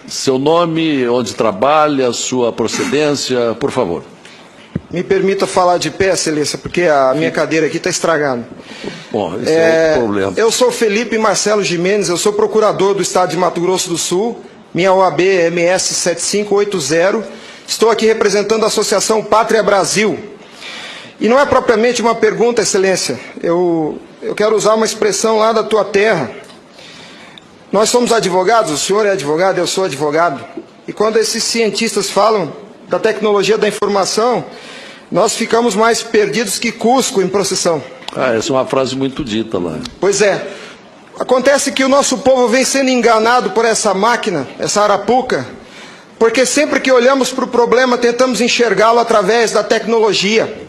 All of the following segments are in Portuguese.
Seu nome, onde trabalha, sua procedência, por favor. Me permita falar de pé, Excelência, porque a minha cadeira aqui está estragada. Bom, esse é o problema. Eu sou Felipe Marcelo Gimenez, eu sou procurador do Estado de Mato Grosso do Sul, minha OAB é MS 7580, estou aqui representando a Associação Pátria Brasil. E não é propriamente uma pergunta, Excelência, eu quero usar uma expressão lá da tua terra. Nós somos advogados, o senhor é advogado, eu sou advogado, e quando esses cientistas falam da tecnologia da informação, nós ficamos mais perdidos que Cusco em procissão. Essa é uma frase muito dita lá. Pois é. Acontece que o nosso povo vem sendo enganado por essa máquina, essa arapuca, porque sempre que olhamos para o problema, tentamos enxergá-lo através da tecnologia.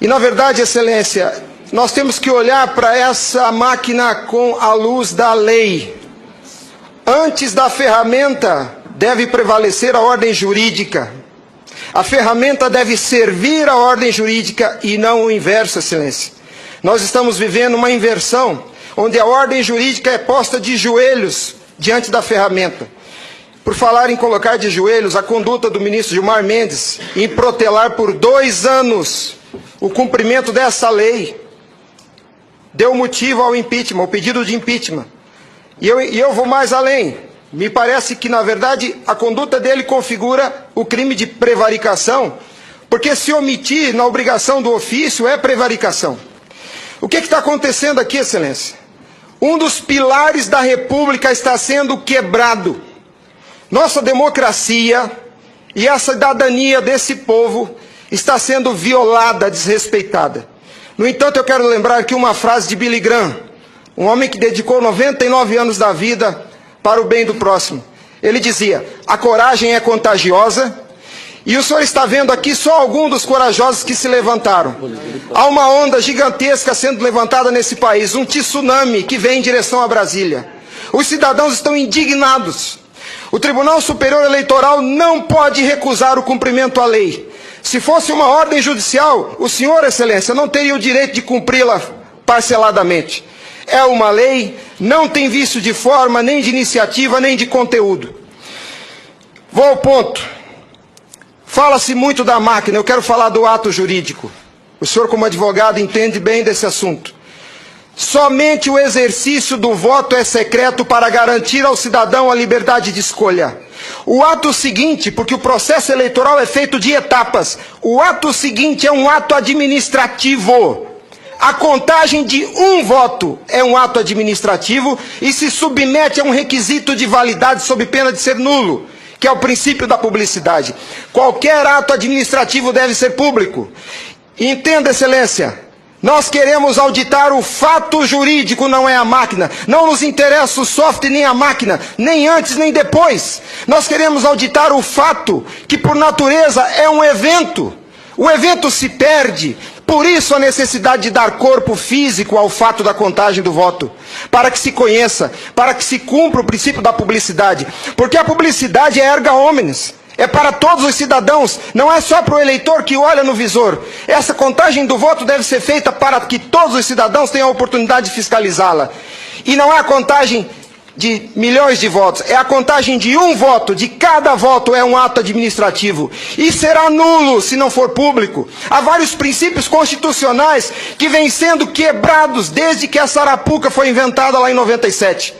E, na verdade, Excelência, nós temos que olhar para essa máquina com a luz da lei. Antes da ferramenta, deve prevalecer a ordem jurídica. A ferramenta deve servir à ordem jurídica e não o inverso, Excelência. Nós estamos vivendo uma inversão, onde a ordem jurídica é posta de joelhos diante da ferramenta. Por falar em colocar de joelhos, a conduta do ministro Gilmar Mendes em protelar por 2 anos o cumprimento dessa lei deu motivo ao impeachment, ao pedido de impeachment. E eu vou mais além. Me parece que, na verdade, a conduta dele configura o crime de prevaricação, porque se omitir na obrigação do ofício é prevaricação. O que está acontecendo aqui, Excelência? Um dos pilares da República está sendo quebrado. Nossa democracia e a cidadania desse povo está sendo violada, desrespeitada. No entanto, eu quero lembrar aqui uma frase de Billy Graham, um homem que dedicou 99 anos da vida para o bem do próximo. Ele dizia: a coragem é contagiosa, e o senhor está vendo aqui só alguns dos corajosos que se levantaram. Há uma onda gigantesca sendo levantada nesse país, um tsunami que vem em direção a Brasília. Os cidadãos estão indignados. O Tribunal Superior Eleitoral não pode recusar o cumprimento à lei. Se fosse uma ordem judicial, o senhor, Excelência, não teria o direito de cumpri-la parceladamente. É uma lei, não tem vício de forma, nem de iniciativa, nem de conteúdo. Vou ao ponto. Fala-se muito da máquina, eu quero falar do ato jurídico. O senhor, como advogado, entende bem desse assunto. Somente o exercício do voto é secreto para garantir ao cidadão a liberdade de escolha. O ato seguinte, porque o processo eleitoral é feito de etapas, o ato seguinte é um ato administrativo. A contagem de um voto é um ato administrativo e se submete a um requisito de validade sob pena de ser nulo, que é o princípio da publicidade. Qualquer ato administrativo deve ser público. Entenda, Excelência, nós queremos auditar o fato jurídico, não é a máquina. Não nos interessa o software nem a máquina, nem antes nem depois. Nós queremos auditar o fato, que por natureza é um evento. O evento se perde. Por isso a necessidade de dar corpo físico ao fato da contagem do voto, para que se conheça, para que se cumpra o princípio da publicidade, porque a publicidade é erga omnes, é para todos os cidadãos, não é só para o eleitor que olha no visor. Essa contagem do voto deve ser feita para que todos os cidadãos tenham a oportunidade de fiscalizá-la. E não é a contagem de milhões de votos, é a contagem de um voto, de cada voto é um ato administrativo, e será nulo se não for público. Há vários princípios constitucionais que vêm sendo quebrados desde que essa arapuca foi inventada lá em 97.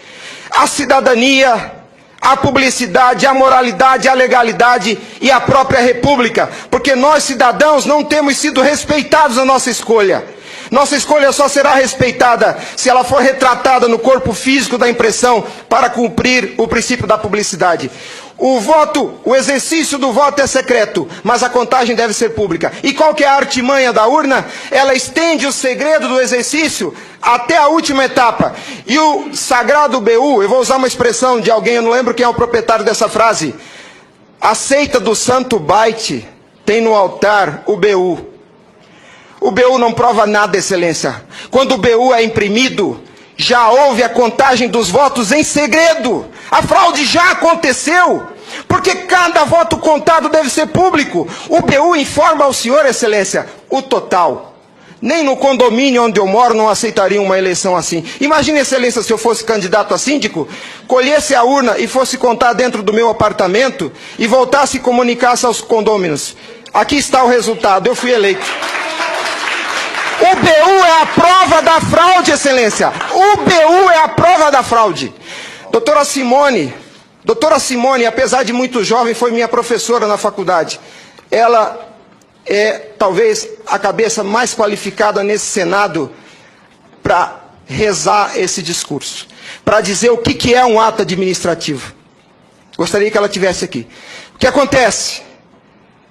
A cidadania, a publicidade, a moralidade, a legalidade e a própria república, porque nós cidadãos não temos sido respeitados na nossa escolha. Nossa escolha só será respeitada se ela for retratada no corpo físico da impressão para cumprir o princípio da publicidade. O exercício do voto é secreto, mas a contagem deve ser pública. E qual que é a artimanha da urna? Ela estende o segredo do exercício até a última etapa. E o sagrado BU, eu vou usar uma expressão de alguém, eu não lembro quem é o proprietário dessa frase. A seita do santo baite tem no altar o BU. O BU não prova nada, Excelência. Quando o BU é imprimido, já houve a contagem dos votos em segredo. A fraude já aconteceu, porque cada voto contado deve ser público. O BU informa ao senhor, Excelência, o total. Nem no condomínio onde eu moro não aceitaria uma eleição assim. Imagine, Excelência, se eu fosse candidato a síndico, colhesse a urna e fosse contar dentro do meu apartamento e voltasse e comunicasse aos condôminos. Aqui está o resultado, eu fui eleito. O BU é a prova da fraude, Excelência. O BU é a prova da fraude. Doutora Simone, apesar de muito jovem, foi minha professora na faculdade. Ela é talvez a cabeça mais qualificada nesse Senado para rezar esse discurso, para dizer o que é um ato administrativo. Gostaria que ela estivesse aqui. O que acontece?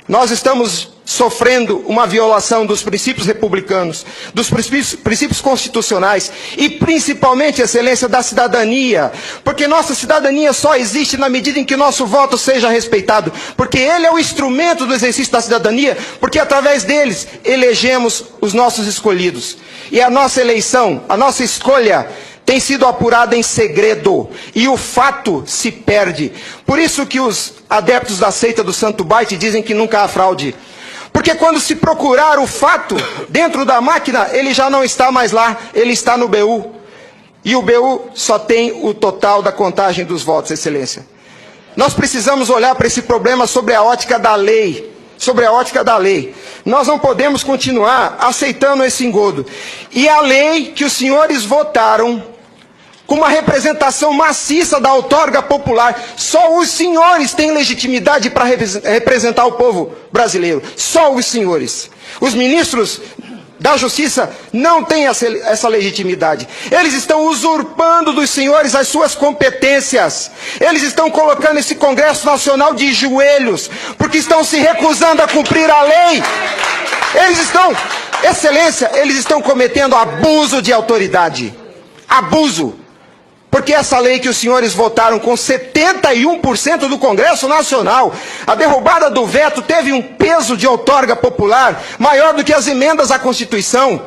Nós estamos sofrendo uma violação dos princípios republicanos, dos princípios constitucionais e principalmente, Excelência, da cidadania, porque nossa cidadania só existe na medida em que nosso voto seja respeitado, porque ele é o instrumento do exercício da cidadania, porque através deles elegemos os nossos escolhidos. E a nossa eleição, a nossa escolha tem sido apurada em segredo, e o fato se perde. Por isso que os adeptos da seita do Santo Baite dizem que nunca há fraude. Porque quando se procurar o fato dentro da máquina, ele já não está mais lá, ele está no BU. E o BU só tem o total da contagem dos votos, Excelência. Nós precisamos olhar para esse problema sobre a ótica da lei. Sobre a ótica da lei. Nós não podemos continuar aceitando esse engodo. E a lei que os senhores votaram, com uma representação maciça da outorga popular, só os senhores têm legitimidade para representar o povo brasileiro. Só os senhores. Os ministros da Justiça não têm essa legitimidade. Eles estão usurpando dos senhores as suas competências. Eles estão colocando esse Congresso Nacional de joelhos, porque estão se recusando a cumprir a lei. Eles estão, Excelência, eles estão cometendo abuso de autoridade. Abuso. Porque essa lei que os senhores votaram com 71% do Congresso Nacional, a derrubada do veto teve um peso de outorga popular maior do que as emendas à Constituição.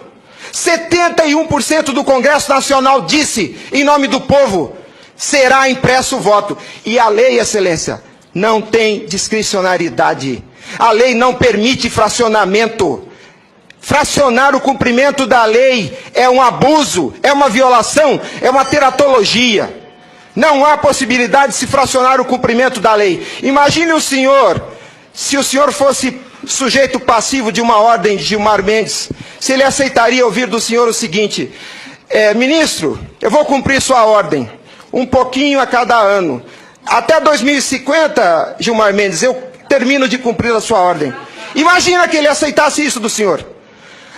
71% do Congresso Nacional disse, em nome do povo, será impresso o voto. E a lei, Excelência, não tem discricionariedade. A lei não permite fracionamento. Fracionar o cumprimento da lei é um abuso, é uma violação, é uma teratologia. Não há possibilidade de se fracionar o cumprimento da lei. Imagine o senhor, se o senhor fosse sujeito passivo de uma ordem de Gilmar Mendes, se ele aceitaria ouvir do senhor o seguinte: ministro, eu vou cumprir sua ordem, um pouquinho a cada ano. Até 2050, Gilmar Mendes, eu termino de cumprir a sua ordem. Imagina que ele aceitasse isso do senhor.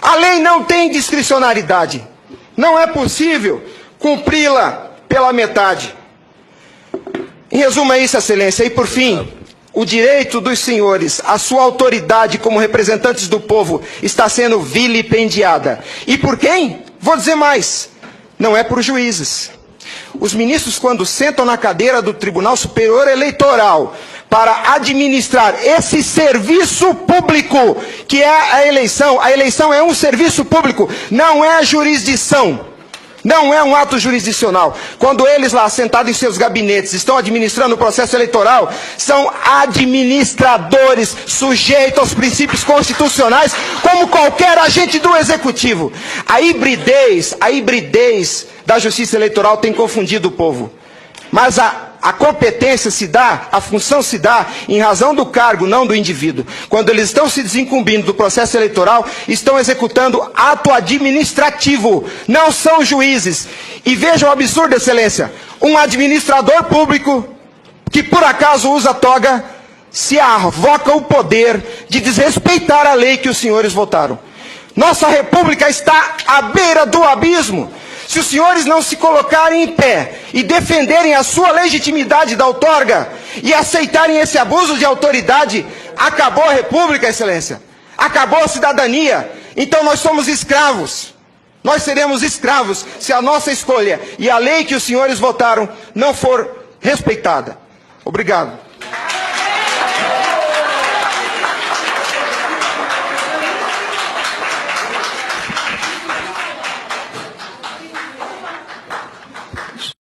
A lei não tem discricionariedade. Não é possível cumpri-la pela metade. Em resumo é isso, Excelência. E por fim, o direito dos senhores, a sua autoridade como representantes do povo está sendo vilipendiada. E por quem? Vou dizer mais. Não é por juízes. Os ministros, quando sentam na cadeira do Tribunal Superior Eleitoral para administrar esse serviço público, que é a eleição é um serviço público, não é jurisdição, não é um ato jurisdicional. Quando eles lá, sentados em seus gabinetes, estão administrando o processo eleitoral, são administradores sujeitos aos princípios constitucionais, como qualquer agente do executivo. A hibridez da justiça eleitoral tem confundido o povo. Mas a competência se dá, a função se dá em razão do cargo, não do indivíduo. Quando eles estão se desincumbindo do processo eleitoral, estão executando ato administrativo, não são juízes. E vejam o absurdo, Excelência, um administrador público que por acaso usa toga, se arvoca o poder de desrespeitar a lei que os senhores votaram. Nossa república está à beira do abismo. Se os senhores não se colocarem em pé e defenderem a sua legitimidade da outorga e aceitarem esse abuso de autoridade, acabou a república, Excelência. Acabou a cidadania. Então nós somos escravos. Nós seremos escravos se a nossa escolha e a lei que os senhores votaram não for respeitada. Obrigado.